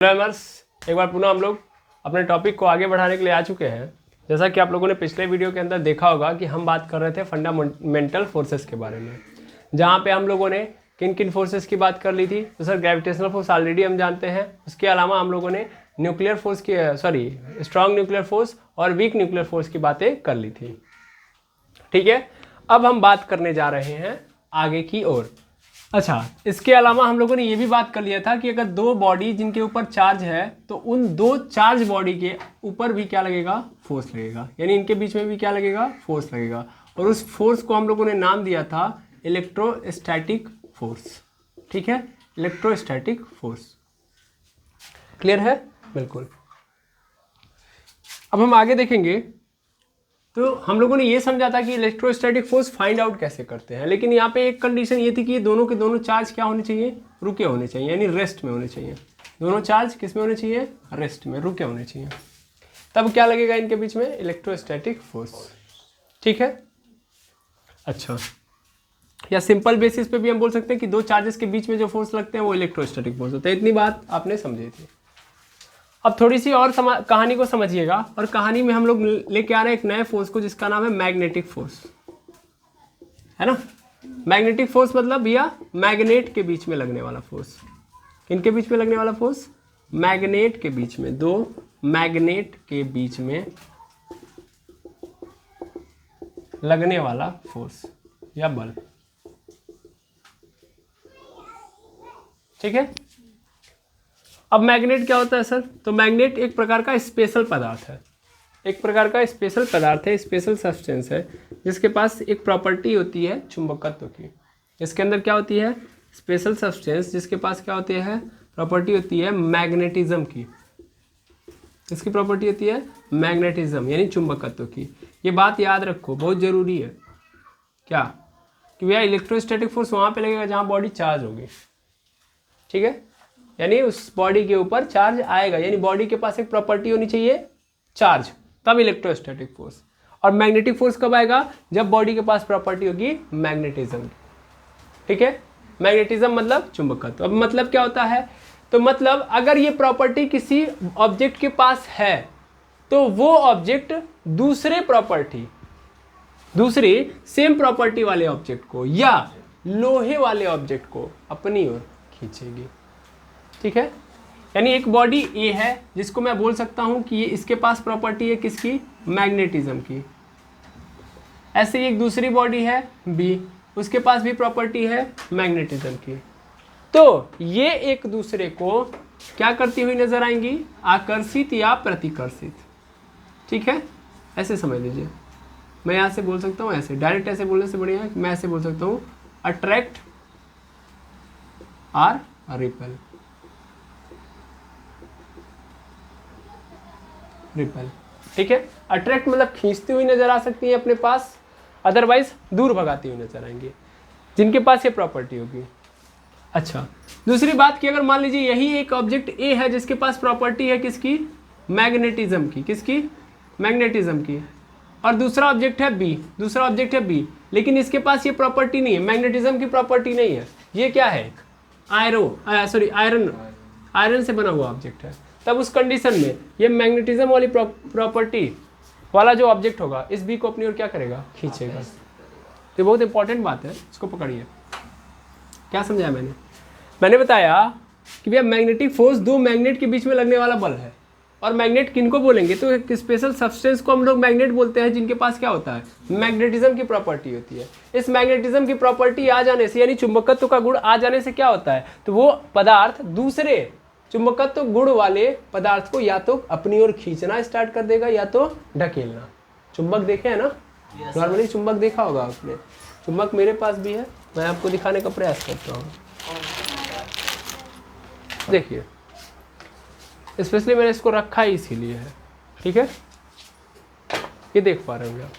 Learners, एक बार पुनः हम लोग अपने टॉपिक को आगे बढ़ाने के लिए आ चुके हैं। जैसा कि आप लोगों ने पिछले वीडियो के अंदर देखा होगा कि हम बात कर रहे थे फंडामेंटल फोर्सेस के बारे में, जहाँ पे हम लोगों ने किन किन फोर्सेस की बात कर ली थी। तो सर ग्रेविटेशनल फोर्स ऑलरेडी हम जानते हैं, उसके अलावा हम लोगों ने न्यूक्लियर फोर्स की स्ट्रॉन्ग न्यूक्लियर फोर्स और वीक न्यूक्लियर फोर्स की बातें कर ली थी। ठीक है, अब हम बात करने जा रहे हैं आगे की ओर। अच्छा, इसके अलावा हम लोगों ने ये भी बात कर लिया था कि अगर दो बॉडी जिनके ऊपर चार्ज है तो उन दो चार्ज बॉडी के ऊपर भी क्या लगेगा, फोर्स लगेगा, यानी इनके बीच में भी क्या लगेगा, फोर्स लगेगा। और उस फोर्स को हम लोगों ने नाम दिया था इलेक्ट्रोस्टैटिक फोर्स। ठीक है, इलेक्ट्रोस्टैटिक फोर्स। क्लियर है? बिल्कुल। अब हम आगे देखेंगे तो हम लोगों ने ये समझा था कि इलेक्ट्रोस्टैटिक फोर्स फाइंड आउट कैसे करते हैं, लेकिन यहाँ पे एक कंडीशन ये थी कि ये दोनों के दोनों चार्ज क्या होने चाहिए, रुके होने चाहिए, यानी रेस्ट में होने चाहिए। दोनों चार्ज किस में होने चाहिए, रेस्ट में, रुके होने चाहिए। तब क्या लगेगा इनके बीच में, इलेक्ट्रोस्टैटिक फोर्स। ठीक है, अच्छा, या सिंपल बेसिस पे भी हम बोल सकते हैं कि दो चार्जेस के बीच में जो फोर्स लगते हैं वो इलेक्ट्रोस्टैटिक फोर्स होता है। इतनी बात आपने समझी थी। अब थोड़ी सी और कहानी को समझिएगा, और कहानी में हम लोग लेके आ रहे हैं एक नए फोर्स को जिसका नाम है मैग्नेटिक फोर्स, है ना। मैग्नेटिक फोर्स मतलब भैया मैग्नेट के बीच में लगने वाला फोर्स। किनके बीच में लगने वाला फोर्स, मैग्नेट के बीच में, दो मैग्नेट के बीच में लगने वाला फोर्स या बल। ठीक है, अब मैग्नेट क्या होता है सर, तो मैग्नेट एक प्रकार का स्पेशल पदार्थ है, एक प्रकार का स्पेशल पदार्थ है, स्पेशल सब्सटेंस है, जिसके पास एक प्रॉपर्टी होती है चुंबकत्व की। इसके अंदर क्या होती है, स्पेशल सब्सटेंस जिसके पास क्या होती है, प्रॉपर्टी होती है मैग्नेटिज्म की। इसकी प्रॉपर्टी होती है मैग्नेटिज्म यानी चुंबकत्व की। ये बात याद रखो, बहुत जरूरी है। क्या कि भैया इलेक्ट्रोस्टैटिक फोर्स वहाँ पे लगेगा जहाँ बॉडी चार्ज होगी। ठीक है, यानी उस बॉडी के ऊपर चार्ज आएगा, यानी बॉडी के पास एक प्रॉपर्टी होनी चाहिए चार्ज, तब इलेक्ट्रोस्टैटिक फोर्स। और मैग्नेटिक फोर्स कब आएगा, जब बॉडी के पास प्रॉपर्टी होगी मैग्नेटिज्म की। ठीक है, मैग्नेटिज्म मतलब चुंबकत्व। अब मतलब क्या होता है, तो मतलब अगर ये प्रॉपर्टी किसी ऑब्जेक्ट के पास है तो वो ऑब्जेक्ट दूसरे सेम प्रॉपर्टी वाले ऑब्जेक्ट को या लोहे वाले ऑब्जेक्ट को अपनी ओर खींचेगी। ठीक है, यानी एक बॉडी ए है जिसको मैं बोल सकता हूं कि ये इसके पास प्रॉपर्टी है किसकी, मैग्नेटिज्म की। ऐसे एक दूसरी बॉडी है बी, उसके पास भी प्रॉपर्टी है मैग्नेटिज्म की। तो ये एक दूसरे को क्या करती हुई नजर आएंगी, आकर्षित या प्रतिकर्षित। ठीक है, ऐसे समझ लीजिए। मैं यहां से बोल सकता हूं ऐसे, डायरेक्ट ऐसे बोलने से बढ़िया है मैं ऐसे बोल सकता हूं, अट्रैक्ट और रिपेल। ठीक है, अट्रैक्ट मतलब खींचती हुई नजर आ सकती है अपने पास, अदरवाइज दूर भगाती हुई नजर आएंगी जिनके पास ये प्रॉपर्टी होगी। अच्छा, दूसरी बात कि अगर मान लीजिए यही एक ऑब्जेक्ट ए है जिसके पास प्रॉपर्टी है किसकी, मैग्नेटिज्म की, किसकी, मैग्नेटिज्म की, और दूसरा ऑब्जेक्ट है बी, लेकिन इसके पास ये प्रॉपर्टी नहीं है, मैग्नेटिज्म की प्रॉपर्टी नहीं है। ये क्या है, आयरन से बना हुआ ऑब्जेक्ट है। तब उस कंडीशन में ये मैग्नेटिज्म वाली प्रॉपर्टी वाला जो ऑब्जेक्ट होगा इस बी को अपनी ओर क्या करेगा, खींचेगा। तो बहुत इंपॉर्टेंट बात है, इसको पकड़िए। क्या समझाया मैंने बताया कि भैया मैग्नेटिक फोर्स दो मैग्नेट के बीच में लगने वाला बल है। और मैग्नेट किनको बोलेंगे, तो एक स्पेशल सब्सटेंस को हम लोग मैग्नेट बोलते हैं जिनके पास क्या होता है, मैग्नेटिज्म की प्रॉपर्टी होती है। इस मैग्नेटिज्म की प्रॉपर्टी आ जाने से, यानी चुंबकत्व का गुण आ जाने से क्या होता है, तो वो पदार्थ दूसरे चुंबकत्व गुण वाले पदार्थ को या तो अपनी ओर खींचना स्टार्ट कर देगा या तो ढकेलना। चुंबक देखे है ना, नॉर्मली चुंबक देखा होगा आपने। चुंबक मेरे पास भी है, मैं आपको दिखाने का प्रयास करता हूँ। देखिए, स्पेशली मैंने इसको रखा ही इसीलिए है। ठीक है, ये देख पा रहे होंगे आप।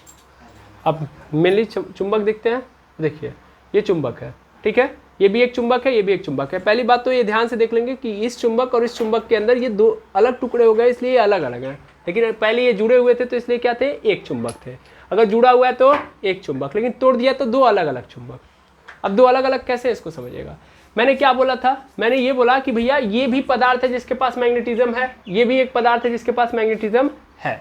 अब मेनली चुंबक दिखते हैं, देखिए ये चुंबक है। ठीक है, ये भी एक चुंबक है, ये भी एक चुंबक है। पहली बात तो ये ध्यान से देख लेंगे कि इस चुंबक और इस चुंबक के अंदर ये दो अलग टुकड़े हो गए, इसलिए ये अलग अलग हैं। लेकिन पहले ये जुड़े हुए थे तो इसलिए क्या थे, एक चुंबक थे। अगर जुड़ा हुआ है तो एक चुंबक, लेकिन तोड़ दिया तो दो अलग अलग चुंबक। अब दो अलग अलग कैसे, इसको समझिएगा। मैंने क्या बोला था, मैंने ये बोला कि भैया ये भी पदार्थ है जिसके पास मैग्नेटिज्म है, ये भी एक पदार्थ है जिसके पास मैग्नेटिज्म है।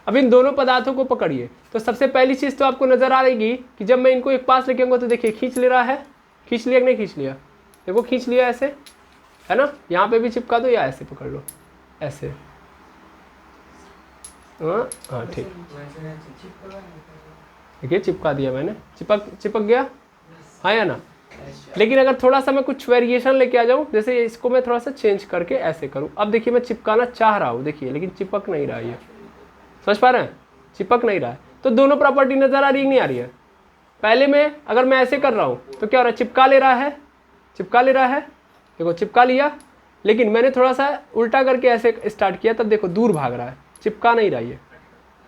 अब इन दोनों पदार्थों को पकड़िए, तो सबसे पहली चीज़ तो आपको नजर आ रहेगी कि जब मैं इनको एक पास लेके आऊँगा तो देखिए खींच ले रहा है, खींच लिया कि नहीं खींच लिया, देखो खींच लिया ऐसे, है ना, यहाँ पे भी चिपका दो या ऐसे पकड़ लो, ऐसे, हाँ ठीक, देखिए चिपका दिया मैंने, चिपक गया, हाँ या ना। लेकिन अगर थोड़ा सा मैं कुछ वेरिएशन लेके आ जाऊँ, जैसे इसको मैं थोड़ा सा चेंज करके ऐसे करूँ, अब देखिए मैं चिपकाना चाह रहा हूँ, देखिए लेकिन चिपक नहीं रहा है, ये समझ पा रहे हैं, चिपक नहीं रहा है। तो दोनों प्रॉपर्टी नजर आ रही नहीं आ रही है। पहले में अगर मैं ऐसे कर रहा हूँ तो क्या हो रहा है, चिपका ले रहा है, चिपका ले रहा है, देखो चिपका लिया, लेकिन मैंने थोड़ा सा उल्टा करके ऐसे स्टार्ट किया, तब देखो दूर भाग रहा है, चिपका नहीं रहा है,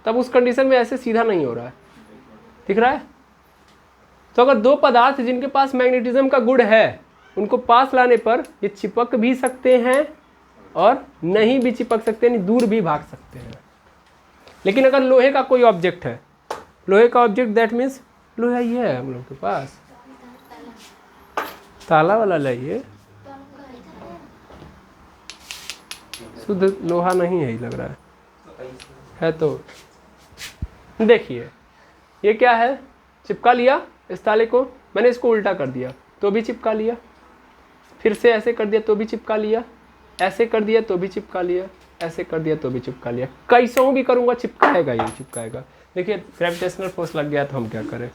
तब उस कंडीशन में ऐसे सीधा नहीं हो रहा है, दिख रहा है। तो अगर दो पदार्थ जिनके पास मैग्नेटिज्म का गुण है, उनको पास लाने पर ये चिपक भी सकते हैं और नहीं भी चिपक सकते, यानी दूर भी भाग सकते हैं। लेकिन अगर लोहे का कोई ऑब्जेक्ट है, लोहे का ऑब्जेक्ट दैट मीन्स लोहा ये है हम लोग के पास, ताला वाला लाइए, शुद्ध लोहा नहीं है ही लग रहा है तो देखिए ये क्या है, चिपका लिया इस ताले को, मैंने इसको उल्टा कर दिया तो भी चिपका लिया, फिर से ऐसे कर दिया तो भी चिपका लिया, ऐसे कर दिया तो भी चिपका लिया, ऐसे कर दिया तो भी चिपका लिया, कैसों भी करूँगा चिपकाएगा, ये चिपकाएगा। देखिए ग्रेविटेशनल फोर्स लग गया तो हम क्या करें,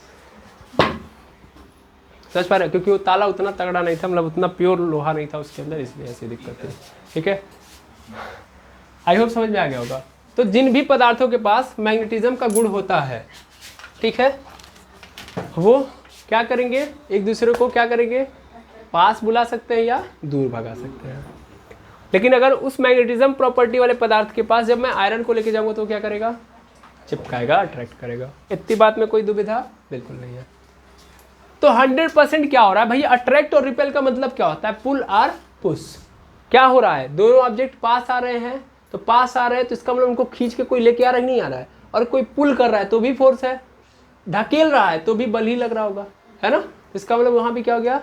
समझ पा रहे, क्योंकि वो ताला उतना तगड़ा नहीं था, मतलब उतना प्योर लोहा नहीं था उसके अंदर, इसलिए ऐसी दिक्कत है। ठीक है, आई होप समझ में आ गया होगा। तो जिन भी पदार्थों के पास मैग्नेटिज्म का गुण होता है, ठीक है, वो क्या करेंगे, एक दूसरे को क्या करेंगे, पास बुला सकते हैं या दूर भगा सकते हैं। लेकिन अगर उस मैग्नेटिज्म प्रॉपर्टी वाले पदार्थ के पास जब मैं आयरन को लेके जाऊंगा तो क्या करेगा, चिपकाएगा, अट्रैक्ट करेगा। इतनी बात में कोई दुविधा बिल्कुल नहीं है। तो 100% क्या हो रहा है भाई, अट्रैक्ट और रिपेल का मतलब क्या होता है, पुल और पुश। क्या हो रहा है, दोनों ऑब्जेक्ट पास आ रहे हैं, तो पास आ रहे हैं तो इसका मतलब उनको खींच के कोई लेके आ रहा है, नहीं आ रहा है, और कोई पुल कर रहा है तो भी फोर्स है, ढकेल रहा है तो भी बल ही लग रहा होगा, है ना। इसका मतलब वहां भी क्या हो गया,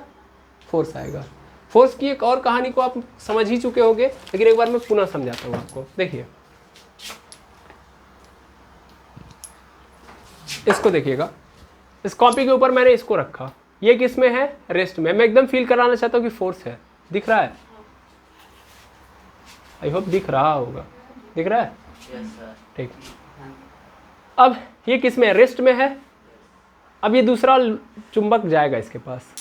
फोर्स आएगा। फोर्स की एक और कहानी को आप समझ ही चुके होंगे, लेकिन एक बार मैं पुनः समझाता हूँ आपको। देखिए इसको देखिएगा, इस कॉपी के ऊपर मैंने इसको रखा, ये किस में है, रेस्ट में। मैं एकदम फील कराना चाहता हूँ कि फोर्स है, दिख रहा है, आई होप दिख रहा होगा, दिख रहा है, ठीक। अब ये किस में है, रेस्ट में है। अब ये दूसरा चुंबक जाएगा इसके पास,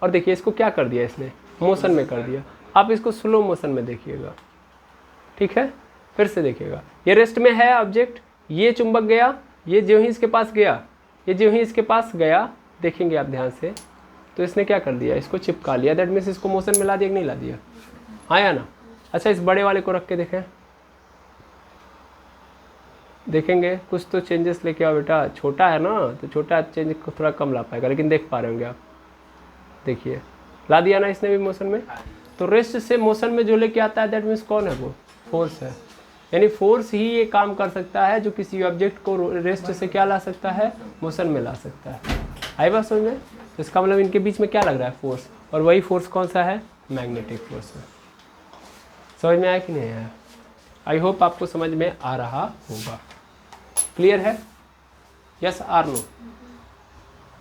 और देखिए इसको क्या कर दिया इसने, मोशन में कर दिया। आप इसको स्लो मोशन में देखिएगा, ठीक है, फिर से देखिएगा, ये रेस्ट में है ऑब्जेक्ट, ये चुंबक गया, ये जो ही इसके पास गया, ये जो ही इसके पास गया, देखेंगे आप ध्यान से, तो इसने क्या कर दिया, इसको चिपका लिया, दैट मीन्स इसको मोशन में ला दिया कि नहीं ला दिया, आया ना। अच्छा इस बड़े वाले को रख के देखें, देखेंगे कुछ तो चेंजेस लेके आओ बेटा, छोटा है ना तो छोटा चेंज को थोड़ा कम ला पाएगा, लेकिन देख पा रहे होंगे आप, देखिए ला दिया ना इसने भी मोशन में। तो रेस्ट से मोशन में जो लेके आता है दैट मीन्स कौन है, वो फोर्स है। यानी फोर्स ही ये काम कर सकता है जो किसी ऑब्जेक्ट को रेस्ट से क्या ला सकता है, मोशन में ला सकता है। आई बात समझ में। तो इसका मतलब इनके बीच में क्या लग रहा है, फोर्स, और वही फोर्स कौन सा है, मैग्नेटिक फोर्स है। समझ में आया कि नहीं आया, आई होप आपको समझ में आ रहा होगा, क्लियर है, यस आर नो।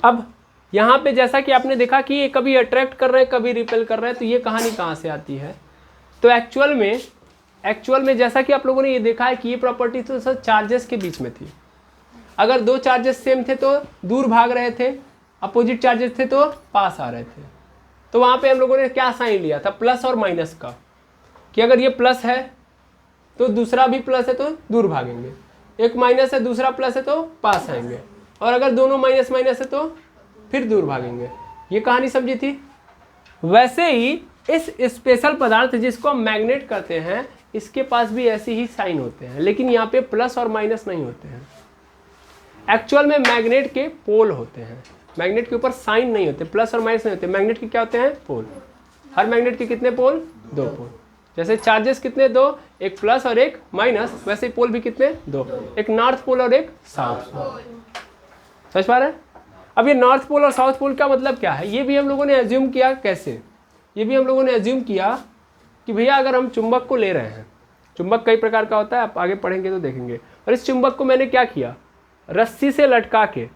अब यहाँ पे जैसा कि आपने देखा कि ये कभी अट्रैक्ट कर रहे हैं कभी रिपेल कर रहे हैं, तो ये कहानी कहाँ से आती है। तो एक्चुअल में जैसा कि आप लोगों ने ये देखा है कि ये प्रॉपर्टी तो सर चार्जेस के बीच में थी। अगर दो चार्जेस सेम थे तो दूर भाग रहे थे, अपोजिट चार्जेस थे तो पास आ रहे थे। तो वहाँ पे हम लोगों ने क्या साइन लिया था, प्लस और माइनस का, कि अगर ये प्लस है तो दूसरा भी प्लस है तो दूर भागेंगे, एक माइनस है दूसरा प्लस है तो पास आएंगे, और अगर दोनों माइनस माइनस है तो फिर दूर भागेंगे। ये कहानी समझी थी। वैसे ही इस स्पेशल पदार्थ जिसको हम मैग्नेट करते हैं, इसके पास भी ऐसे ही साइन होते हैं, लेकिन यहाँ पे प्लस और माइनस नहीं होते हैं। एक्चुअल में मैग्नेट के पोल होते हैं, मैग्नेट के ऊपर साइन नहीं होते, प्लस और माइनस नहीं होते। मैग्नेट के क्या होते हैं, पोल। हर मैग्नेट के कितने पोल, दो पोल। जैसे चार्जेस कितने, दो, एक प्लस और एक माइनस, वैसे ही पोल भी कितने, दो, एक नॉर्थ पोल और एक साउथ पोल। समझ पा रहे हैं। अब ये नॉर्थ पोल और साउथ पोल का मतलब क्या है, ये भी हम लोगों ने एज्यूम किया कैसे, ये भी हम लोगों ने एज्यूम किया कि भैया अगर हम चुंबक को ले रहे हैं, चुंबक कई प्रकार का होता है, आप आगे पढ़ेंगे तो देखेंगे, और इस चुंबक को मैंने क्या किया, रस्सी से लटका के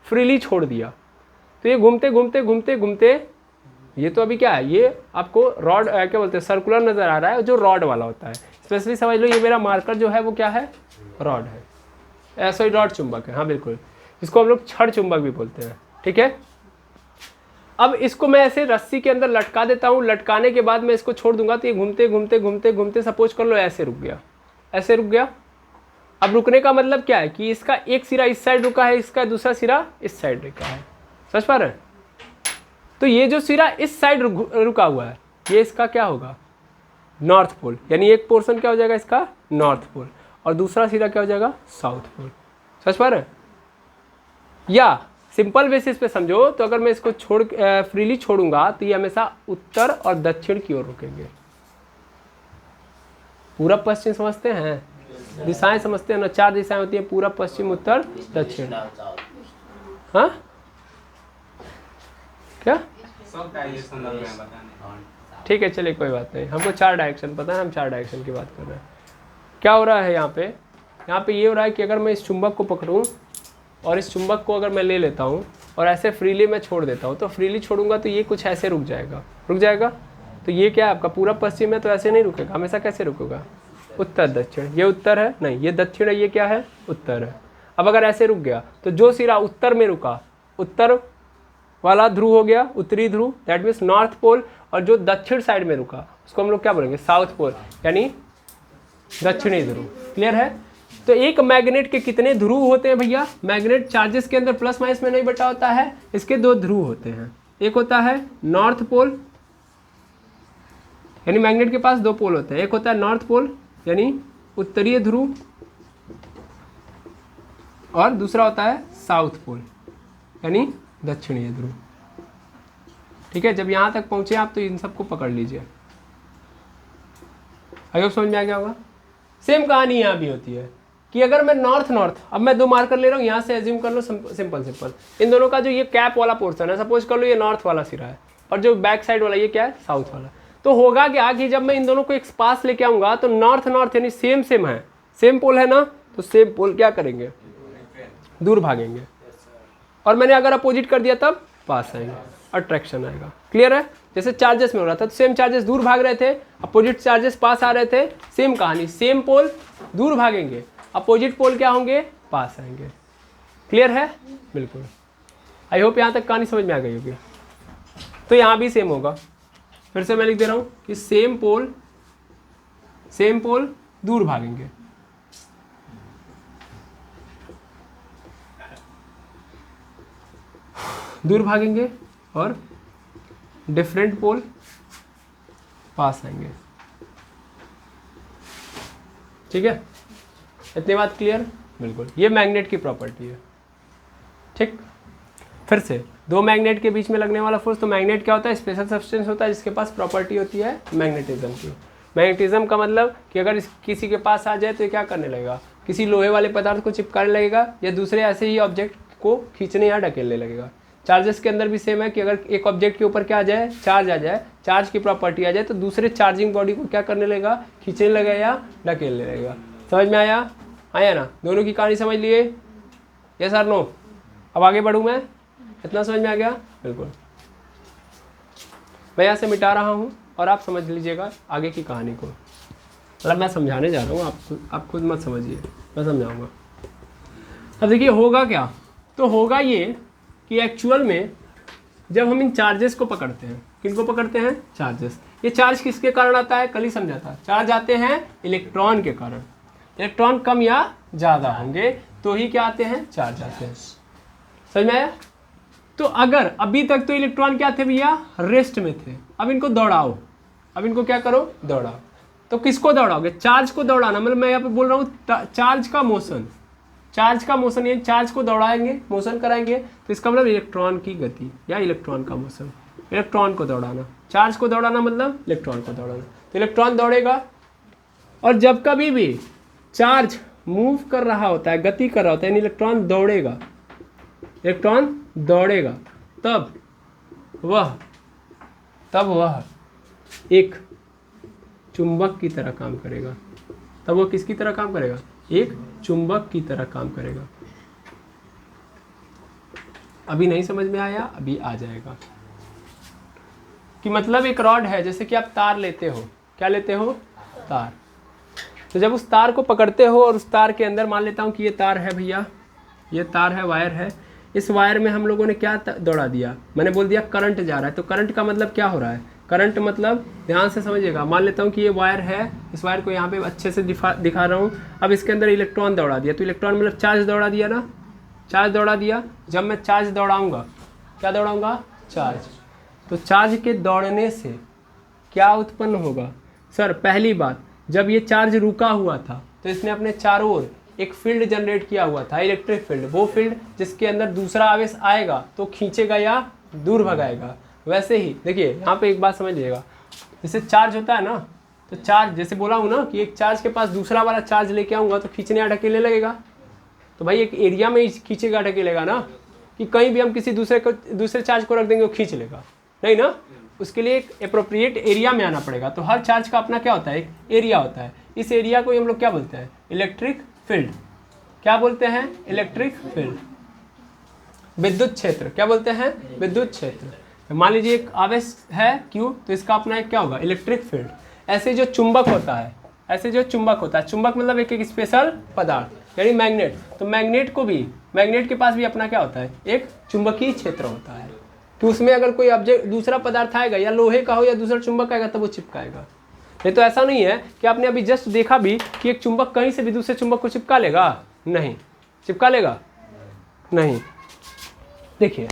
फ्रीली छोड़ दिया, तो ये घूमते घूमते घूमते घूमते, ये तो अभी क्या है, ये आपको रॉड क्या बोलते हैं, सर्कुलर नज़र आ रहा है, जो रॉड वाला होता है। स्पेशली समझ लो ये मेरा मार्कर जो है वो क्या है, रॉड है, ऐसा ही रॉड चुंबक है, हाँ बिल्कुल, इसको हम लोग छड़ चुंबक भी बोलते हैं, ठीक है। अब इसको मैं ऐसे रस्सी के अंदर लटका देता हूँ, लटकाने के बाद मैं इसको छोड़ दूंगा तो ये घूमते घूमते घूमते घूमते सपोज कर लो ऐसे रुक गया, ऐसे रुक गया। अब रुकने का मतलब क्या है कि इसका एक सिरा इस साइड रुका है, इसका दूसरा सिरा इस साइड रुका है, समझ पा रहे हैं। तो ये जो सिरा इस साइड रुका हुआ है ये इसका क्या होगा, नॉर्थ पोल, यानी एक पोर्शन क्या हो जाएगा इसका नॉर्थ पोल, और दूसरा सिरा क्या हो जाएगा साउथ पोल, समझ पा रहे हैं। या सिंपल बेसिस पे समझो तो अगर मैं इसको फ्रीली छोड़ूंगा तो ये हमेशा उत्तर और दक्षिण की ओर रुकेंगे। पूरब पश्चिम समझते हैं, दिशाएं समझते हैं ना, 4 दिशाएं होती हैं, पूरब पश्चिम उत्तर दक्षिण। हाँ क्या ठीक है, चलिए कोई बात नहीं, हमको 4 डायरेक्शन पता है, हम 4 डायरेक्शन की बात कर रहे हैं। क्या हो रहा है यहाँ पे ये हो रहा है कि अगर मैं इस चुंबक को पकड़ूं और इस चुंबक को अगर मैं ले लेता हूँ और ऐसे फ्रीली मैं छोड़ देता हूँ, तो फ्रीली छोड़ूंगा तो ये कुछ ऐसे रुक जाएगा। तो ये क्या है आपका पूरब पश्चिम है, तो ऐसे नहीं रुकेगा, हमेशा कैसे रुकेगा उत्तर दक्षिण। ये उत्तर है नहीं, ये दक्षिण है, ये क्या है उत्तर है। अब अगर ऐसे रुक गया तो जो सिरा उत्तर में रुका, उत्तर वाला ध्रुव हो गया उत्तरी ध्रुव, दैट मीन्स नॉर्थ पोल, और जो दक्षिण साइड में रुका उसको हम लोग क्या बोलेंगे साउथ पोल, यानी दक्षिणी ध्रुव। क्लियर है। तो एक मैग्नेट के कितने ध्रुव होते हैं भैया, मैग्नेट चार्जेस के अंदर प्लस माइनस में नहीं बटा होता है, इसके 2 ध्रुव होते हैं। एक होता है नॉर्थ पोल, यानी मैग्नेट के पास 2 पोल होते हैं, एक होता है नॉर्थ पोल यानी उत्तरीय ध्रुव, और दूसरा होता है साउथ पोल यानी दक्षिणीय ध्रुव। ठीक है, जब यहाँ तक पहुँचे आप तो इन सबको पकड़ लीजिए। आई होप समझ में आ गया होगा। सेम कहानी यहाँ भी होती है कि अगर मैं नॉर्थ, अब मैं 2 मार्कर ले रहा हूँ, यहाँ से एज्यूम कर लो सिंपल, इन दोनों का जो ये कैप वाला पोर्शन है, सपोज कर लो ये नॉर्थ वाला सिरा है और जो बैक साइड वाला ये क्या है साउथ वाला। तो होगा क्या कि जब मैं इन दोनों को एक पास लेके आऊँगा तो नॉर्थ यानी सेम है, सेम पोल है ना, तो सेम पोल क्या करेंगे दूर भागेंगे, और मैंने अगर अपोजिट कर दिया तब पास आएंगे, अट्रैक्शन आएगा। क्लियर है। जैसे चार्जेस में हो रहा था तो सेम चार्जेस दूर भाग रहे थे, अपोजिट चार्जेस पास आ रहे थे, सेम कहानी, सेम पोल दूर भागेंगे, अपोजिट पोल क्या होंगे पास आएंगे। क्लियर है बिल्कुल। आई होप यहाँ तक कहानी समझ में आ गई होगी। तो यहाँ भी सेम होगा, फिर से मैं लिख दे रहा हूँ कि सेम पोल दूर भागेंगे, और डिफरेंट पोल पास आएंगे। ठीक है, इतनी बात क्लियर। बिल्कुल, ये मैग्नेट की प्रॉपर्टी है। ठीक, फिर से 2 मैग्नेट के बीच में लगने वाला फोर्स, तो मैग्नेट क्या होता है स्पेशल सब्सटेंस होता है जिसके पास प्रॉपर्टी होती है मैग्नेटिज्म की। मैग्नेटिज्म का मतलब कि अगर किसी के पास आ जाए तो ये क्या करने लगेगा, किसी लोहे वाले पदार्थ को चिपकाने लगेगा या दूसरे ऐसे ही ऑब्जेक्ट को खींचने या ढकेलने लगेगा। चार्जेस के अंदर भी सेम है कि अगर एक ऑब्जेक्ट के ऊपर क्या आ जाए चार्ज आ जाए, चार्ज की प्रॉपर्टी आ जाए, तो दूसरे चार्जिंग बॉडी को क्या करने लगेगा खींचने लगेगा या ढकेलने लगेगा। समझ में आया ना, दोनों की कहानी समझ लिए, यस और नो। अब आगे बढ़ूँ मैं, इतना समझ में आ गया। बिल्कुल, मैं यहाँ से मिटा रहा हूँ और आप समझ लीजिएगा आगे की कहानी को। मतलब मैं समझाने जा रहा हूँ, आप खुद मत समझिए, मैं समझाऊँगा। अब देखिए होगा क्या, तो होगा ये कि एक्चुअल में जब हम इन चार्जेस को पकड़ते हैं, किनको पकड़ते हैं चार्जेस, ये चार्ज किसके कारण आता है कल ही समझा था, चार्ज आते हैं इलेक्ट्रॉन के कारण। इलेक्ट्रॉन कम या ज़्यादा होंगे तो ही क्या आते हैं चार्ज आते हैं। समझ में आया। तो अगर अभी तक तो इलेक्ट्रॉन क्या थे भैया रेस्ट में थे, अब इनको दौड़ाओ, अब इनको क्या करो दौड़ाओ। तो किसको दौड़ाओगे, चार्ज को दौड़ाना, मतलब मैं यहाँ पे बोल रहा हूँ चार्ज का मोशन, यानी चार्ज को दौड़ाएंगे मोशन कराएंगे, तो इसका मतलब इलेक्ट्रॉन की गति या इलेक्ट्रॉन का मोशन। इलेक्ट्रॉन को दौड़ाना, चार्ज को दौड़ाना मतलब इलेक्ट्रॉन को दौड़ाना। तो इलेक्ट्रॉन दौड़ेगा, और जब कभी भी चार्ज मूव कर रहा होता है, गति कर रहा होता है, यानी इलेक्ट्रॉन दौड़ेगा, तब वह एक चुंबक की तरह काम करेगा। तब वो किसकी तरह काम करेगा? एक चुंबक की तरह काम करेगा। अभी नहीं समझ में आया? अभी आ जाएगा। कि मतलब एक रॉड है, जैसे कि आप तार लेते हो, क्या लेते हो? तार। तो जब उस तार को पकड़ते हो और उस तार के अंदर, मान लेता हूँ कि ये तार है भैया, ये तार है, वायर है। इस वायर में हम लोगों ने क्या दौड़ा दिया? मैंने बोल दिया करंट जा रहा है। तो करंट का मतलब क्या हो रहा है? करंट मतलब, ध्यान से समझिएगा, मान लेता हूँ कि ये वायर है, इस वायर को यहाँ पे अच्छे से दिखा रहा हूँ। अब इसके अंदर इलेक्ट्रॉन दौड़ा दिया, तो इलेक्ट्रॉन मतलब चार्ज दौड़ा दिया ना, चार्ज दौड़ा दिया। जब मैं चार्ज दौड़ाऊँगा, क्या दौड़ाऊँगा? चार्ज। तो चार्ज के दौड़ने से क्या उत्पन्न होगा? सर पहली बात, जब ये चार्ज रुका हुआ था तो इसने अपने चारों ओर एक फील्ड जनरेट किया हुआ था, इलेक्ट्रिक फील्ड। वो फील्ड जिसके अंदर दूसरा आवेश आएगा तो खींचेगा या दूर भगाएगा। वैसे ही देखिए यहाँ पे एक बात समझिएगा, जैसे चार्ज होता है ना, तो चार्ज जैसे बोला हूँ ना कि एक चार्ज के पास दूसरा वाला चार्ज लेके आऊँगा तो खींचने या ढकेलने लगेगा। तो भाई एक एरिया में ही खींचेगा ढकेलेगा ना, कि कहीं भी हम किसी दूसरे चार्ज को रख देंगे वो खींच लेगा? नहीं ना, उसके लिए एक एप्रोप्रिएट एरिया में आना पड़ेगा। तो हर चार्ज का अपना क्या होता है? एक एरिया होता है। इस एरिया को हम लोग क्या बोलते हैं? Electric field. क्या बोलते हैं? Electric field. विद्युत क्षेत्र, क्या बोलते हैं? विद्युत क्षेत्र। मान लीजिए एक आवेश है Q, तो इसका अपना एक क्या होगा? Electric field. ऐसे जो चुंबक होता है, ऐसे जो चुंबक होता है, चुंबक मतलब एक स्पेशल पदार्थ, यानी मैग्नेट। तो मैग्नेट को भी, मैग्नेट के पास भी अपना क्या होता है? एक चुंबकीय क्षेत्र होता है। तो उसमें अगर कोई ऑब्जेक्ट, दूसरा पदार्थ आएगा, या लोहे का हो या दूसरा चुंबक आएगा, तब वो चिपकाएगा। नहीं तो ऐसा नहीं है कि आपने अभी जस्ट देखा भी कि एक चुंबक कहीं से भी दूसरे चुंबक को चिपका लेगा। नहीं, चिपका लेगा नहीं। देखिए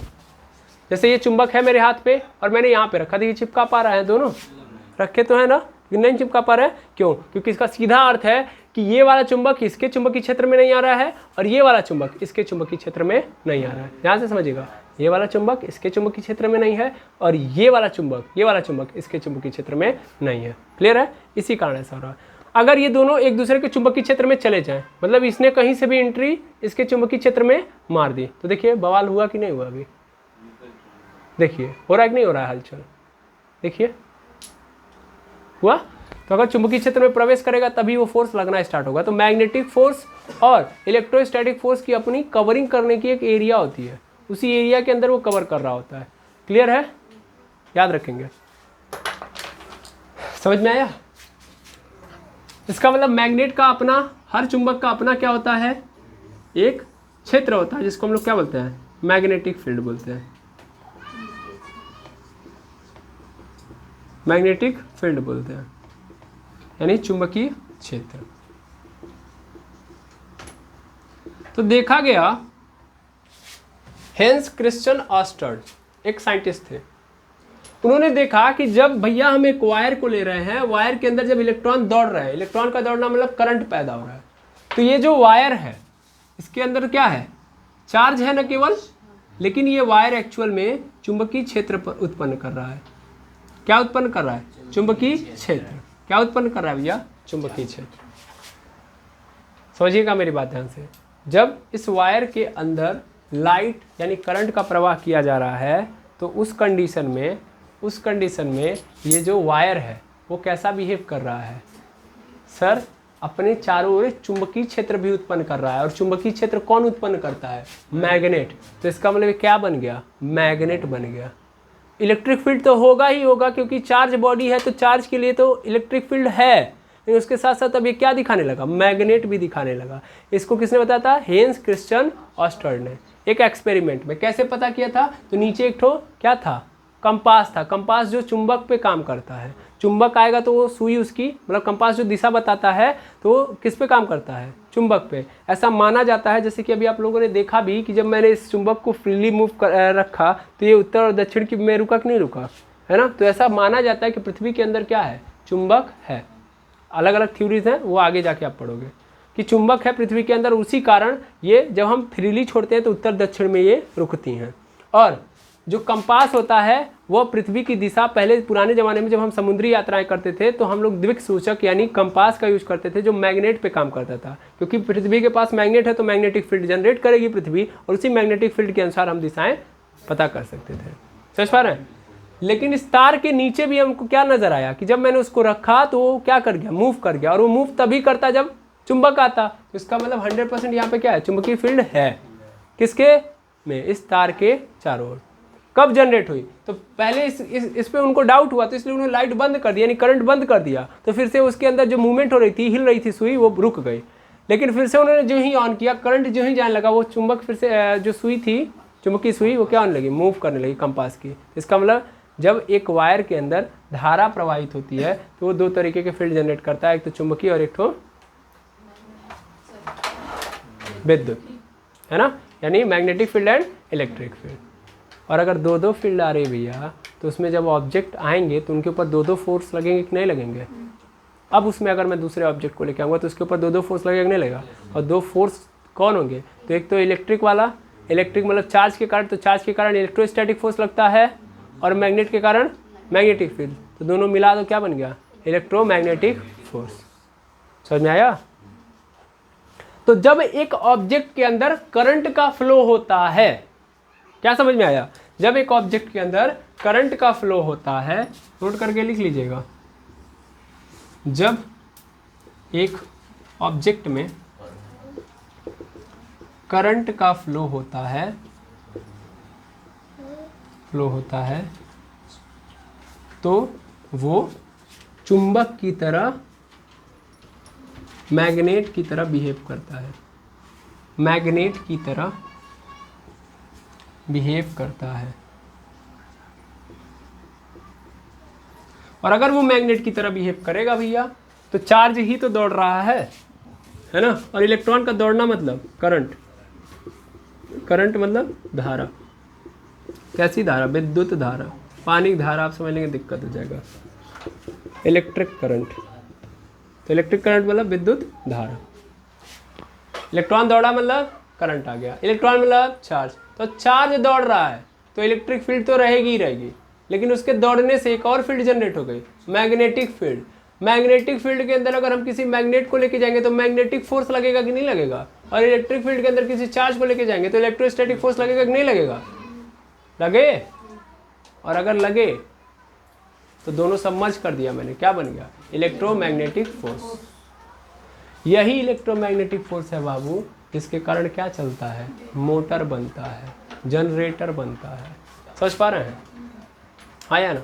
जैसे ये चुंबक है मेरे हाथ पे और मैंने यहाँ पे रखा, देखिए चिपका पा रहा है, दोनों रखे तो है ना, नहीं चिपका पा रहा है। क्यों? क्योंकि इसका सीधा अर्थ है कि ये वाला चुंबक इसके चुंबकीय क्षेत्र में नहीं आ रहा है और ये वाला चुंबक इसके चुंबकीय क्षेत्र में नहीं आ रहा है। ध्यान से समझिएगा, ये वाला चुंबक इसके चुंबकीय क्षेत्र में नहीं है और ये वाला चुंबक इसके चुंबकीय क्षेत्र में नहीं है। क्लियर है? इसी कारण ऐसा हो रहा है। अगर ये दोनों एक दूसरे के चुंबकीय क्षेत्र में चले जाएं, मतलब इसने कहीं से भी एंट्री इसके चुंबकीय क्षेत्र में मार दी, तो देखिए बवाल हुआ कि नहीं हुआ? अभी देखिए हो रहा है कि नहीं हो रहा है हलचल? देखिए हुआ। तो अगर चुंबकीय क्षेत्र में प्रवेश करेगा तभी वो फोर्स लगना स्टार्ट होगा। तो मैग्नेटिक फोर्स और इलेक्ट्रोस्टैटिक फोर्स की अपनी कवरिंग करने की एक एरिया होती है, उसी एरिया के अंदर वो कवर कर रहा होता है। क्लियर है? याद रखेंगे। समझ में आया? इसका मतलब मैग्नेट का अपना, हर चुंबक का अपना क्या होता है? एक क्षेत्र होता है, जिसको हम लोग क्या बोलते हैं? मैग्नेटिक फील्ड बोलते हैं। मैग्नेटिक फील्ड बोलते हैं, यानी चुंबकीय क्षेत्र। तो देखा गया, हेंस क्रिश्चियन ऑस्टर्ड एक साइंटिस्ट थे, उन्होंने देखा कि जब भैया हम एक वायर को ले रहे हैं, वायर के अंदर जब इलेक्ट्रॉन दौड़ रहे हैं, इलेक्ट्रॉन का दौड़ना मतलब करंट पैदा हो रहा है, तो ये जो वायर है इसके अंदर क्या है? चार्ज है न केवल, लेकिन ये वायर एक्चुअल में चुंबकीय क्षेत्र उत्पन्न कर रहा है। क्या उत्पन्न कर रहा है? चुंबकीय क्षेत्र। क्या उत्पन्न कर रहा है भैया? चुंबकीय क्षेत्र। समझिएगा मेरी बात ध्यान से। जब इस वायर के अंदर लाइट यानी करंट का प्रवाह किया जा रहा है, तो उस कंडीशन में ये जो वायर है वो कैसा बिहेव कर रहा है? सर अपने चारों ओर चुंबकीय क्षेत्र भी उत्पन्न कर रहा है। और चुंबकीय क्षेत्र कौन उत्पन्न करता है? मैग्नेट। तो इसका मतलब क्या बन गया? मैग्नेट बन गया। इलेक्ट्रिक फील्ड तो होगा ही होगा, क्योंकि चार्ज बॉडी है तो चार्ज के लिए तो इलेक्ट्रिक फील्ड है, लेकिन उसके साथ साथ अब ये क्या दिखाने लगा? मैग्नेट भी दिखाने लगा। इसको किसने बताया था? हेंस क्रिश्चियन ऑस्टर्ड ने एक एक्सपेरिमेंट में। कैसे पता किया था? तो नीचे एक ठो क्या था? कंपास था। कंपास जो चुंबक पे काम करता है, चुंबक आएगा तो वो सुई उसकी, मतलब कंपास जो दिशा बताता है तो वो किस पे काम करता है? चुंबक पे। ऐसा माना जाता है, जैसे कि अभी आप लोगों ने देखा भी कि जब मैंने इस चुंबक को फ्रीली मूव रखा तो ये उत्तर और दक्षिण की में रुका कि नहीं रुका, है ना? तो ऐसा माना जाता है कि पृथ्वी के अंदर क्या है? चुंबक है। अलग अलग थ्योरीज हैं, वो आगे जाके आप पढ़ोगे कि चुंबक है पृथ्वी के अंदर। उसी कारण ये जब हम फ्रीली छोड़ते हैं तो उत्तर दक्षिण में ये रुकती हैं। और जो कंपास होता है वो पृथ्वी की दिशा, पहले पुराने ज़माने में जब हम समुद्री यात्राएं करते थे तो हम लोग द्विक सूचक यानी कंपास का यूज करते थे, जो मैग्नेट पे काम करता था। क्योंकि पृथ्वी के पास मैग्नेट है तो मैग्नेटिक फील्ड जनरेट करेगी पृथ्वी, और उसी मैग्नेटिक फील्ड के अनुसार हम दिशाएं पता कर सकते थे। समझ पा रहे हैं? लेकिन इस तार के नीचे भी हमको क्या नजर आया कि जब मैंने उसको रखा तो वो क्या कर गया, मूव कर गया, और वो मूव तभी करता जब चुंबक आता। तो इसका मतलब 100% यहाँ पे क्या है, चुंबकीय फील्ड है। किसके में, इस तार के चारों ओर। कब जनरेट हुई, तो पहले इस पे उनको डाउट हुआ, तो इसलिए उन्होंने लाइट बंद कर दिया, यानी करंट बंद कर दिया। तो फिर से उसके अंदर जो मूवमेंट हो रही थी, हिल रही थी सुई, वो रुक गई। लेकिन फिर से उन्होंने जो ही ऑन किया, करंट जो ही जाने लगा, वो चुंबक फिर से जो सुई थी, चुंबकीय सुई, वो क्या होने लगी, मूव करने लगी कंपास की। इसका मतलब जब एक वायर के अंदर धारा प्रवाहित होती है तो वो दो तरीके के फील्ड जनरेट करता है, एक तो चुंबकीय और एक तो विद्युत, है ना, यानी magnetic field and electric field. और अगर दो दो फील्ड आ रही भैया, तो उसमें जब ऑब्जेक्ट आएंगे तो उनके ऊपर दो दो फोर्स लगेंगे कि नहीं लगेंगे। अब उसमें अगर मैं दूसरे ऑब्जेक्ट को लेके आऊँगा तो उसके ऊपर दो दो फोर्स लगेगा कि नहीं लगेगा, और दो फोर्स कौन होंगे, तो एक तो इलेक्ट्रिक वाला, इलेक्ट्रिक मतलब चार्ज के कारण, तो चार्ज के कारण इलेक्ट्रोस्टैटिक फोर्स लगता है, और मैग्नेट के कारण मैग्नेटिक फील्ड, तो दोनों मिला तो क्या बन गया, इलेक्ट्रोमैग्नेटिक फोर्स। समझ में आया। तो जब एक ऑब्जेक्ट के अंदर करंट का फ्लो होता है, क्या समझ में आया, जब एक ऑब्जेक्ट के अंदर करंट का फ्लो होता है, नोट करके लिख लीजिएगा, जब एक ऑब्जेक्ट में करंट का फ्लो होता है, तो वो चुंबक की तरह, मैग्नेट की तरह बिहेव करता है, मैग्नेट की तरह बिहेव करता है। और अगर वो मैग्नेट की तरह बिहेव करेगा भैया, तो चार्ज ही तो दौड़ रहा है ना, और इलेक्ट्रॉन का दौड़ना मतलब करंट, करंट मतलब धारा। कैसी धारा, विद्युत धारा, पानी की धारा आप समझ लेंगे दिक्कत हो जाएगा। इलेक्ट्रिक करंट, तो इलेक्ट्रिक करंट मतलब विद्युत धारा। इलेक्ट्रॉन दौड़ा मतलब करंट आ गया, इलेक्ट्रॉन मतलब चार्ज, तो चार्ज दौड़ रहा है तो इलेक्ट्रिक फील्ड तो रहेगी ही रहेगी, लेकिन उसके दौड़ने से एक और फील्ड जनरेट हो गई, मैग्नेटिक फील्ड। मैग्नेटिक फील्ड के अंदर अगर हम किसी मैग्नेट को लेके जाएंगे तो मैग्नेटिक फोर्स लगेगा कि नहीं लगेगा, और इलेक्ट्रिक फील्ड के अंदर किसी चार्ज को लेके जाएंगे तो इलेक्ट्रोस्टैटिक फोर्स लगेगा कि नहीं लगेगा, लगे। और अगर लगे तो दोनों सबमर्ज कर दिया मैंने, क्या बन गया, इलेक्ट्रोमैग्नेटिक फोर्स। यही इलेक्ट्रोमैग्नेटिक फोर्स है बाबू, जिसके कारण क्या चलता है, मोटर बनता है, जनरेटर बनता है। समझ पा रहे हैं, हाँ या ना।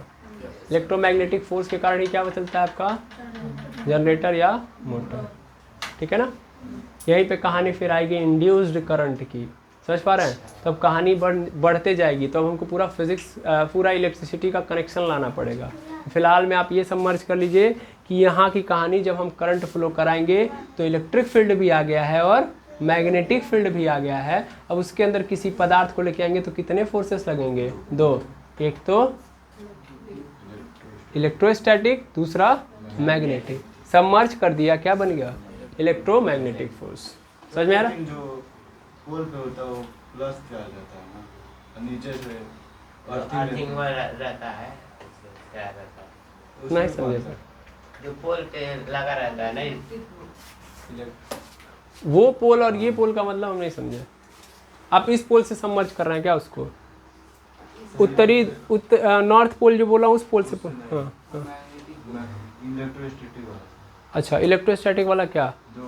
इलेक्ट्रोमैग्नेटिक फोर्स के कारण ही क्या चलता है आपका, जनरेटर या मोटर, ठीक है ना। यहीं पे कहानी फिर आएगी इंड्यूस्ड करंट की, समझ पा रहे हैं। तो अब कहानी बढ़ते जाएगी, तो अब हमको पूरा फिजिक्स, पूरा इलेक्ट्रिसिटी का कनेक्शन लाना पड़ेगा। फिलहाल में आप ये समझ कर लीजिए कि यहाँ की कहानी, जब हम करंट फ्लो कराएंगे तो इलेक्ट्रिक फील्ड भी आ गया है और मैग्नेटिक फील्ड भी आ गया है। अब उसके अंदर किसी पदार्थ को लेके आएंगे तो कितने फोर्सेस लगेंगे, दो, एक तो इलेक्ट्रोस्टैटिक, दूसरा मैग्नेटिक। सबमर्ज कर दिया, क्या बन गया, इलेक्ट्रोमैग्नेटिक फोर्स। समझ में आ रहा है। जो पोल पे होता है वो प्लस क्या जाता है ना, नीचे से अर्थिंग रहता है, क्या रहता है, नहीं समझे सर, जो पोल पे लगा रहता है नहीं, वो पोल और ये पोल का मतलब हम नहीं समझे। आप इस पोल से सबमर्ज कर रहे हैं क्या उसको, उत्तरी नॉर्थ पोल जो बोला उस पोल से, हाँ हाँ, इलेक्ट्रोस्टैटिक वाला। अच्छा, इलेक्ट्रोस्टैटिक वाला क्या, जो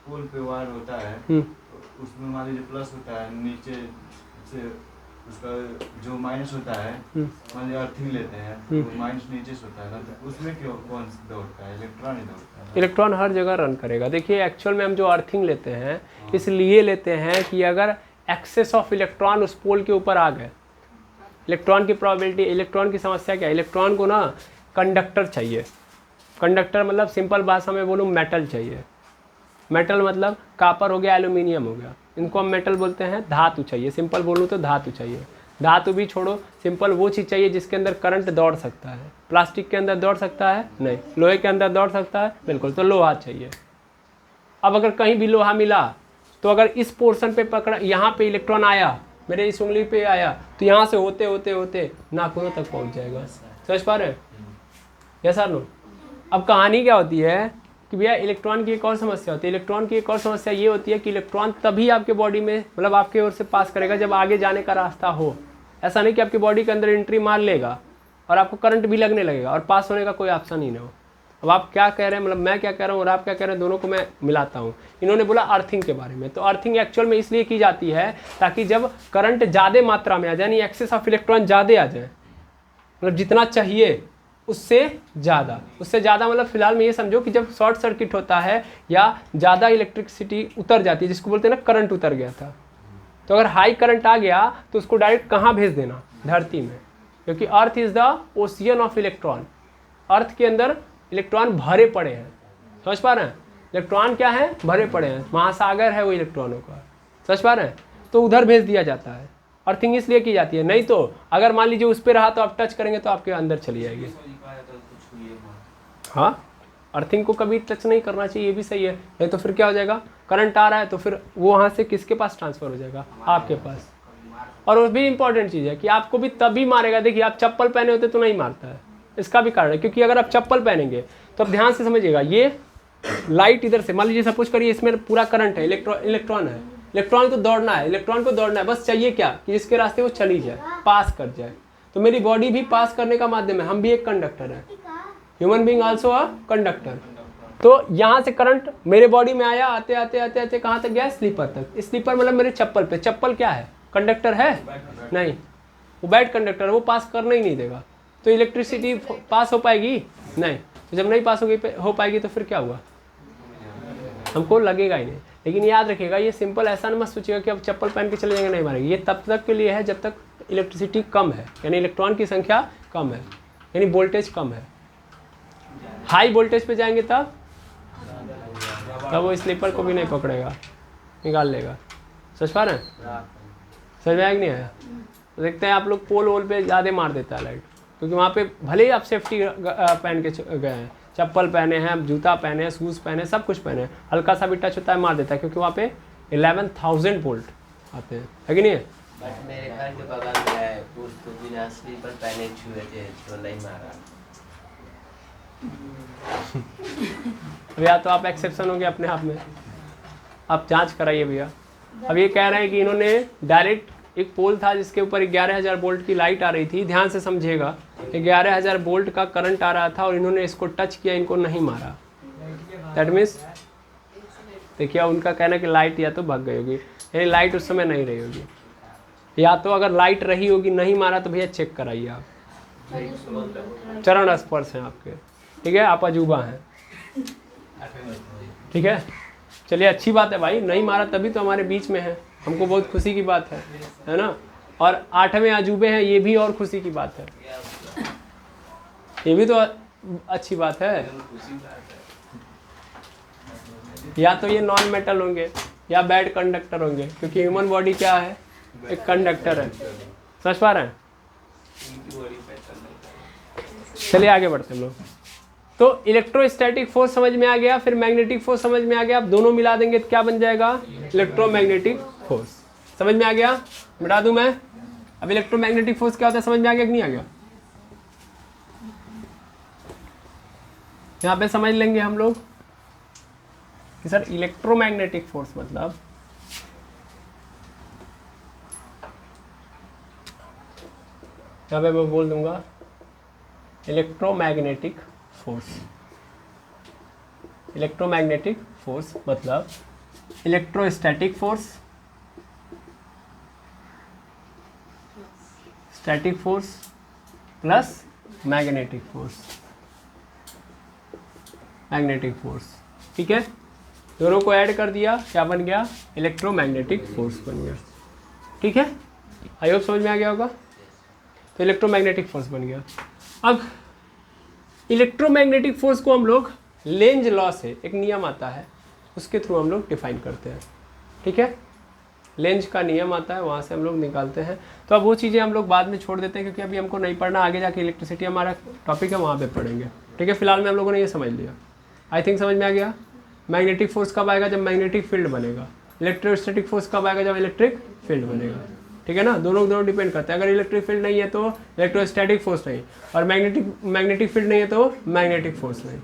पोल पे वायर होता है उसमें मान लीजिए प्लस होता है, नीचे से उसका जो माइनस होता है, मान लीजिए अर्थिंग लेते हैं तो माइनस नीचे से होता है ना, तो उसमें क्यों कौन दौड़ता है, इलेक्ट्रॉन ही दौड़ता है। इलेक्ट्रॉन हर जगह रन करेगा। देखिए एक्चुअल में हम जो अर्थिंग लेते हैं इसलिए लेते हैं कि अगर एक्सेस ऑफ इलेक्ट्रॉन उस पोल के ऊपर आ गए, इलेक्ट्रॉन की प्रोबेबिलिटी, इलेक्ट्रॉन की समस्या क्या है, इलेक्ट्रॉन को ना कंडक्टर चाहिए। कंडक्टर मतलब सिंपल भाषा में बोलूँ मेटल चाहिए। मेटल मतलब कापर हो गया, एल्यूमिनियम हो गया, इनको हम मेटल बोलते हैं। धातु चाहिए, सिंपल बोलूँ तो धातु चाहिए। धातु भी छोड़ो, सिंपल वो चीज़ चाहिए जिसके अंदर करंट दौड़ सकता है। प्लास्टिक के अंदर दौड़ सकता है नहीं, लोहे के अंदर दौड़ सकता है बिल्कुल, तो लोहा चाहिए। अब अगर कहीं भी लोहा मिला तो अगर इस पोर्शन पे पकड़ा, यहाँ पे इलेक्ट्रॉन आया, मेरे इस उंगली पे आया, तो यहाँ से होते होते होते नाखूनों तक पहुँच जाएगा। समझ पा रहे हैं, यस सर नो। अब कहानी क्या होती है कि भैया इलेक्ट्रॉन की एक और समस्या होती है। इलेक्ट्रॉन की एक और समस्या ये होती है कि इलेक्ट्रॉन तभी आपके बॉडी में, मतलब आपके ओर से पास करेगा जब आगे जाने का रास्ता हो। ऐसा नहीं कि आपकी बॉडी के अंदर एंट्री मार लेगा और आपको करंट भी लगने लगेगा और पास होने का कोई ऑप्शन ही ना हो। अब आप क्या कह रहे हैं, मतलब मैं क्या कह रहा हूँ और आप क्या कह रहे हैं, दोनों को मैं मिलाता हूँ। इन्होंने बोला अर्थिंग के बारे में, तो अर्थिंग एक्चुअल में इसलिए की जाती है ताकि जब करंट ज़्यादा मात्रा में आ जाए, यानी एक्सेस ऑफ इलेक्ट्रॉन ज़्यादा आ जाए, मतलब जितना चाहिए उससे ज़्यादा मतलब फिलहाल में ये समझो कि जब शॉर्ट सर्किट होता है या ज़्यादा इलेक्ट्रिसिटी उतर जाती है, जिसको बोलते हैं ना करंट उतर गया था, तो अगर हाई करंट आ गया तो उसको डायरेक्ट कहाँ भेज देना, धरती में, क्योंकि earth is the ocean of electron. Earth के अंदर इलेक्ट्रॉन भरे पड़े हैं, समझ पा रहे हैं, इलेक्ट्रॉन क्या है, भरे पड़े हैं, महासागर है वो इलेक्ट्रॉनों का, समझ पा रहे हैं, तो उधर भेज दिया जाता है। अर्थिंग इसलिए की जाती है, नहीं तो अगर मान लीजिए उस पर रहा तो आप टच करेंगे तो आपके अंदर चली जाएगी। हाँ, अर्थिंग को कभी टच नहीं करना चाहिए, ये भी सही है, नहीं तो फिर क्या हो जाएगा, करंट आ रहा है तो फिर वो वहाँ से किसके पास ट्रांसफर हो जाएगा, आपके पास। और वो भी इंपॉर्टेंट चीज़ है कि आपको भी तभी मारेगा, देखिए आप चप्पल पहने होते तो नहीं मारता है, इसका भी कारण है, क्योंकि अगर आप चप्पल पहनेंगे तो आप ध्यान से समझिएगा, ये लाइट इधर से मान लीजिए सपोज करिए इसमें पूरा करंट है, इलेक्ट्रॉन है, इलेक्ट्रॉन को दौड़ना है, इलेक्ट्रॉन को दौड़ना है, बस चाहिए क्या कि जिसके रास्ते वो चली जाए, पास कर जाए। तो मेरी बॉडी भी पास करने का माध्यम है, हम भी एक कंडक्टर है, human being also a conductor. तो यहाँ से करंट मेरे बॉडी में आया, आते आते आते आते कहाँ तक गया, स्लीपर तक। स्लीपर मतलब मेरे चप्पल पे, चप्पल क्या है, कंडक्टर है नहीं, वो बैड कंडक्टर है, वो पास करना ही नहीं देगा, तो इलेक्ट्रिसिटी पास हो पाएगी नहीं। तो जब नहीं पास हो पाएगी तो फिर क्या हुआ, हमको लगेगा ही नहीं। लेकिन याद रखिएगा, ये सिंपल ऐसा न मत सोचिएगा कि अब चप्पल पहन के चले जाएंगे नहीं मारेंगे, ये तब तक के लिए है जब तक इलेक्ट्रिसिटी कम है, यानी इलेक्ट्रॉन की संख्या कम है, यानी वोल्टेज कम है। हाई वोल्टेज पे जाएंगे तब वो स्लीपर को भी नहीं पकड़ेगा, निकाल लेगा। समझ पा रहे हैं, समझ में आया कि नहीं आया। तो देखते हैं आप लोग पोल वोल पे ज़्यादा मार देता है लाइट, क्योंकि वहाँ पे भले ही आप सेफ्टी पहन के गए हैं, चप्पल पहने हैं, जूता पहने हैं, शूज़ पहने, सब कुछ पहने, हल्का सा भी टच होता है मार देता है, क्योंकि वहाँ पे 11,000 वोल्ट आते हैं, है कि नहीं है। बट मेरे घर के बगल में है, उसको बिना स्लीपर पहने छुए थे तो नहीं मारा। भैया तो आप एक्सेप्शन होंगे अपने आप में, आप जांच कराइए भैया। अब ये कह रहे हैं कि इन्होंने डायरेक्ट एक पोल था जिसके ऊपर 11,000 वोल्ट की लाइट आ रही थी, ध्यान से समझिएगा, 11,000 वोल्ट का करंट आ रहा था और इन्होंने इसको टच किया, इनको नहीं मारा। दैट मीन्स देखिए उनका कहना है कि लाइट या तो भाग गई होगी, यानी लाइट उस समय नहीं रही होगी, या तो अगर लाइट रही होगी नहीं मारा तो भैया चेक कराइए आप, चरण स्पर्श हैं आपके, ठीक है, आप अजूबा हैं, ठीक है। चलिए अच्छी बात है भाई, नहीं मारा तभी तो हमारे बीच में है, हमको बहुत खुशी की बात है ना। और 8वें अजूबे हैं, ये भी और खुशी की बात है, ये भी तो अच्छी बात है। या तो ये नॉन मेटल होंगे या बैड कंडक्टर होंगे, क्योंकि ह्यूमन बॉडी क्या है, एक कंडक्टर है। समझ पा रहे हैं। चलिए आगे बढ़ते हैं हम लोग। तो इलेक्ट्रोस्टैटिक फोर्स समझ में आ गया, फिर मैग्नेटिक फोर्स समझ में आ गया, आप दोनों मिला देंगे तो क्या बन जाएगा, इलेक्ट्रोमैग्नेटिक फोर्स। समझ में आ गया, मिटा दूं मैं। अब इलेक्ट्रोमैग्नेटिक फोर्स क्या होता है, समझ में आ गया कि नहीं आ गया। यहाँ पे समझ लेंगे हम लोग कि सर इलेक्ट्रोमैग्नेटिक फोर्स मतलब यहाँ पे मैं बोल दूंगा इलेक्ट्रोमैग्नेटिक फोर्स। इलेक्ट्रोमैग्नेटिक फोर्स मतलब electrostatic force, static force plus magnetic force, magnetic force, ठीक है। दोनों को ऐड कर दिया, क्या बन गया, इलेक्ट्रोमैग्नेटिक फोर्स बन गया, ठीक है। आई होप समझ में आ गया होगा। तो इलेक्ट्रोमैग्नेटिक फोर्स बन गया। अब इलेक्ट्रोमैग्नेटिक फोर्स को हम लोग लेंज लॉ से, एक नियम आता है उसके थ्रू हम लोग डिफाइन करते हैं, ठीक है। लेंज का नियम आता है, वहाँ से हम लोग निकालते हैं। तो अब वो चीज़ें हम लोग बाद में छोड़ देते हैं, क्योंकि अभी हमको नहीं पढ़ना, आगे जाके इलेक्ट्रिसिटी हमारा टॉपिक है, वहाँ पे पढ़ेंगे, ठीक है। फिलहाल में हम लोगों ने ये समझ लिया, आई थिंक समझ में आ गया। मैग्नेटिक फोर्स कब आएगा, जब मैग्नेटिक फील्ड बनेगा। इलेक्ट्रोस्टैटिक फोर्स कब आएगा, जब इलेक्ट्रिक फील्ड बनेगा, ठीक है ना। दोनों डिपेंड करते हैं। अगर इलेक्ट्रिक फील्ड नहीं है तो इलेक्ट्रोस्टैटिक फोर्स नहीं, और मैग्नेटिक फील्ड नहीं है तो मैग्नेटिक फोर्स नहीं।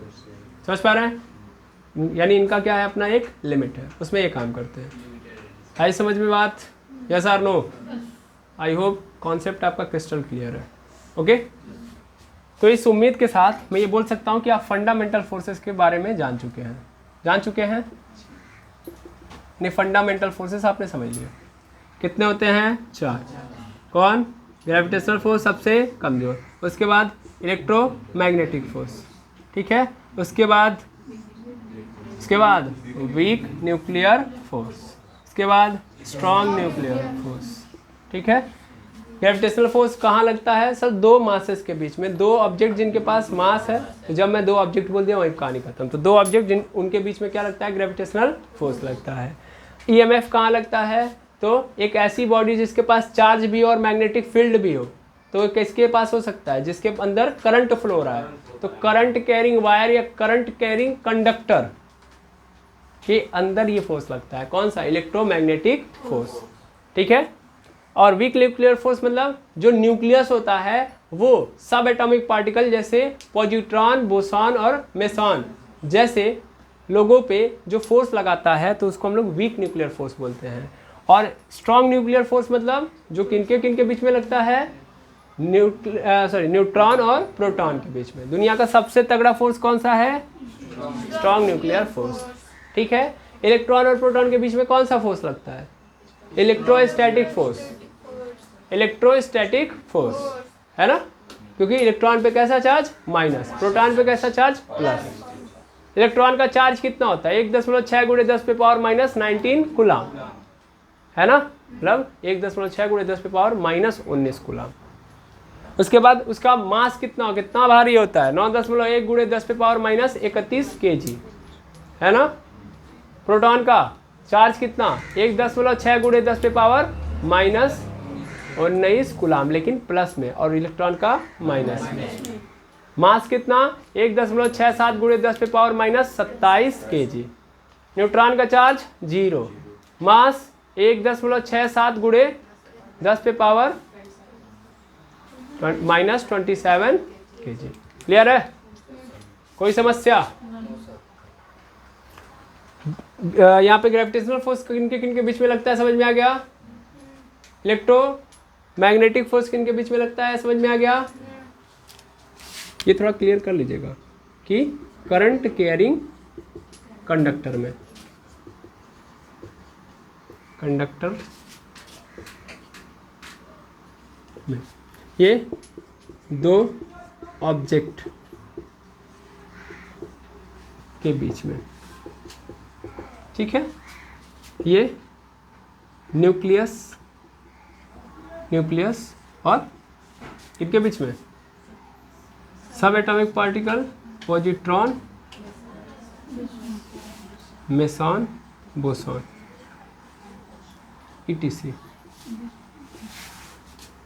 समझ पा रहे हैं। यानी इनका क्या है, अपना एक लिमिट है, उसमें ये काम करते हैं। आई समझ में बात, यस और नो। आई होप कॉन्सेप्ट आपका क्रिस्टल क्लियर है, ओके। तो इस उम्मीद के साथ मैं ये बोल सकता हूँ कि आप फंडामेंटल फोर्सेस के बारे में जान चुके हैं। नहीं, फंडामेंटल फोर्सेस आपने समझ लिया। कितने होते हैं? 4। कौन? ग्रेविटेशनल फोर्स सबसे कमज़ोर, उसके बाद इलेक्ट्रोमैग्नेटिक फोर्स, ठीक है, उसके बाद वीक न्यूक्लियर फोर्स, उसके बाद स्ट्रॉन्ग न्यूक्लियर फोर्स, ठीक है। ग्रेविटेशनल फोर्स कहाँ लगता है? सर 2 मासेस के बीच में, 2 ऑब्जेक्ट जिनके पास मास है, तो जब मैं 2 ऑब्जेक्ट बोल दिया वहीं कहानी खत्म। तो 2 ऑब्जेक्ट उनके बीच में क्या लगता है? ग्रेविटेशनल फोर्स लगता है। ईएमएफ कहाँ लगता है? तो एक ऐसी बॉडी जिसके पास चार्ज भी हो और मैग्नेटिक फील्ड भी हो, तो किसके पास हो सकता है? जिसके अंदर करंट फ्लो हो रहा है, तो करंट कैरिंग वायर या करंट कैरिंग कंडक्टर के अंदर ये फोर्स लगता है। कौन सा? इलेक्ट्रोमैग्नेटिक फोर्स, ठीक है। और वीक न्यूक्लियर फोर्स मतलब जो न्यूक्लियस होता है वो सब एटॉमिक पार्टिकल जैसे पॉजिट्रॉन, बोसॉन और मेसॉन जैसे लोगों पे जो फोर्स लगाता है, तो उसको हम लोग वीक न्यूक्लियर फोर्स बोलते हैं। और स्ट्रॉन्ग न्यूक्लियर फोर्स मतलब जो किनके बीच में लगता है? न्यूट्रॉन और प्रोटॉन के बीच में। दुनिया का सबसे तगड़ा फोर्स कौन सा है? स्ट्रॉन्ग न्यूक्लियर फोर्स, ठीक है। इलेक्ट्रॉन और प्रोटॉन के बीच में कौन सा फोर्स लगता है? इलेक्ट्रोस्टैटिक फोर्स, है ना, क्योंकि इलेक्ट्रॉन पे कैसा चार्ज? माइनस, प्रोटॉन पे कैसा चार्ज? प्लस। इलेक्ट्रॉन का चार्ज कितना होता है? 1.6 × 10⁻⁻19 कूलम, है ना, मतलब 1.6 × 10⁻⁻19 कूलम। उसके बाद उसका मास कितना भारी होता है? 9.1 × 10⁻31 kg, है ना। प्रोटॉन का चार्ज कितना? 1.6 × 10⁻⁻19 कूलम, लेकिन प्लस में, और इलेक्ट्रॉन का माइनस में। मास कितना? 1.67 × 10⁻⁻27 kg। न्यूट्रॉन का चार्ज 0, मास 1.67 × 10⁻⁻27 kg। क्लियर है? कोई समस्या? यहाँ पे ग्रेविटेशनल फोर्स किनके बीच में लगता है? समझ में आ गया। इलेक्ट्रोमैग्नेटिक फोर्स किनके बीच में लगता है? समझ में आ गया। ये थोड़ा क्लियर कर लीजिएगा कि करंट कैरिंग कंडक्टर में, ये 2 ऑब्जेक्ट के बीच में, ठीक है। ये न्यूक्लियस और इनके बीच में सब atomic particle, positron, meson, boson, ETC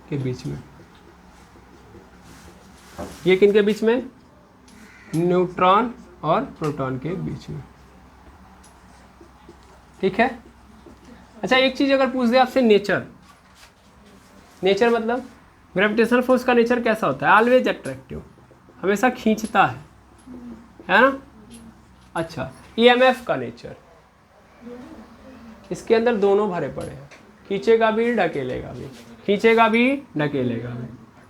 के बीच में। ये किनके बीच में? न्यूट्रॉन और प्रोटॉन के बीच में, ठीक है। अच्छा, एक चीज़ अगर पूछ दे आपसे, नेचर मतलब ग्रेविटेशनल फोर्स का नेचर कैसा होता है? ऑलवेज अट्रैक्टिव, हमेशा खींचता है ना। अच्छा, EMF का नेचर, इसके अंदर दोनों भरे पड़े हैं, खींचेगा भी ढकेलेगा भी,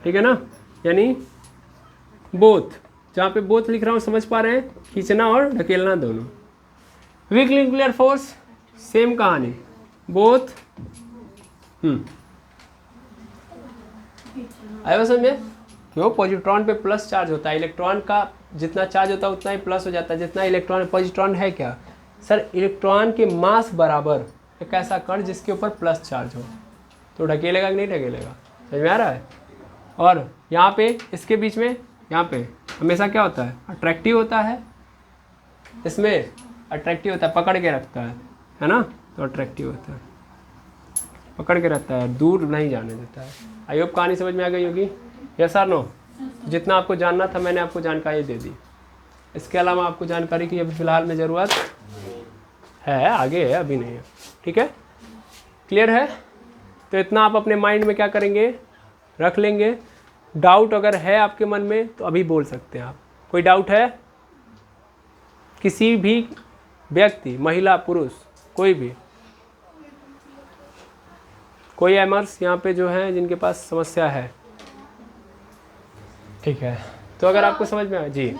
ठीक है ना। यानी बोथ, जहाँ पे बोथ लिख रहा हूँ समझ पा रहे हैं, खींचना और ढकेलना दोनों। वीक न्यूक्लियर फोर्स सेम कहानी, बोथ। आया समझ में? क्यों? पॉजिट्रॉन पे प्लस चार्ज होता है, इलेक्ट्रॉन का जितना चार्ज होता है उतना ही प्लस हो जाता है जितना इलेक्ट्रॉन। पॉजिट्रॉन है क्या? सर इलेक्ट्रॉन के मास बराबर एक ऐसा कण जिसके ऊपर प्लस चार्ज हो, तो ढकेलेगा कि नहीं ढकेलेगा? समझ में आ रहा है? और यहाँ पे इसके बीच में, यहाँ पे हमेशा क्या होता है? अट्रैक्टिव होता है, इसमें अट्रैक्टिव होता है, पकड़ के रखता है ना, तो अट्रैक्टिव होता है, पकड़ के रखता है, दूर नहीं जाने देता है। आई होप कहानी समझ में आ गई होगी। यस और नो? जितना आपको जानना था मैंने आपको जानकारी दे दी। इसके अलावा आपको जानकारी की अभी फ़िलहाल में ज़रूरत है, आगे है, अभी नहीं है, ठीक है। क्लियर है? तो इतना आप अपने माइंड में क्या करेंगे? रख लेंगे। डाउट अगर है आपके मन में तो अभी बोल सकते हैं आप। कोई डाउट है? किसी भी व्यक्ति, महिला, पुरुष, कोई भी, कोई एमर्स यहाँ पे जो है जिनके पास समस्या है? ठीक है, तो अगर आपको समझ में आए जी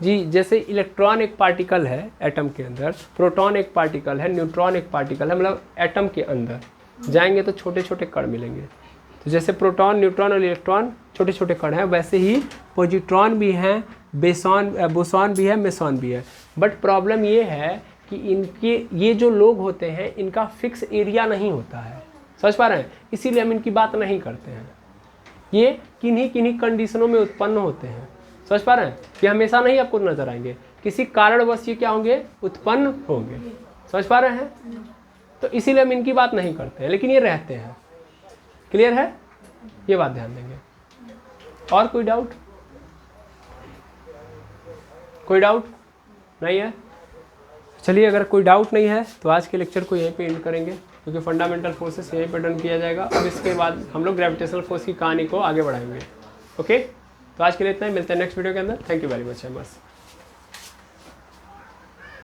जी, जैसे इलेक्ट्रॉन एक पार्टिकल है एटम के अंदर, प्रोटॉन एक पार्टिकल है, न्यूट्रॉन एक पार्टिकल है, मतलब एटम के अंदर जाएंगे तो छोटे छोटे कण मिलेंगे। तो जैसे प्रोटॉन, न्यूट्रॉन और इलेक्ट्रॉन छोटे छोटे कण हैं, वैसे ही पॉजिट्रॉन भी हैं, बोसॉन भी है, मेसॉन भी है। बट प्रॉब्लम ये है कि इनके ये जो लोग होते हैं इनका फिक्स एरिया नहीं होता है, समझ पा रहे हैं, इसीलिए हम इनकी बात नहीं करते हैं। ये किन्हीं किन्हीं कंडीशनों में उत्पन्न होते हैं, समझ पा रहे हैं, कि हमेशा नहीं आपको नजर आएंगे, किसी कारणवश ये क्या होंगे, उत्पन्न होंगे, समझ पा रहे हैं। तो इसीलिए हम इनकी बात नहीं करते हैं, लेकिन ये रहते हैं। क्लियर है, ये बात ध्यान देंगे। और कोई डाउट? कोई डाउट नहीं है? चलिए, अगर कोई डाउट नहीं है तो आज के लेक्चर को यहीं पे एंड करेंगे, क्योंकि फंडामेंटल फोर्सेस यहीं पे डन किया जाएगा। अब इसके बाद हम लोग ग्रेविटेशनल फोर्स की कहानी को आगे बढ़ाएंगे। ओके, तो आज के लिए इतना ही, मिलते हैं नेक्स्ट वीडियो के अंदर। Thank you very much.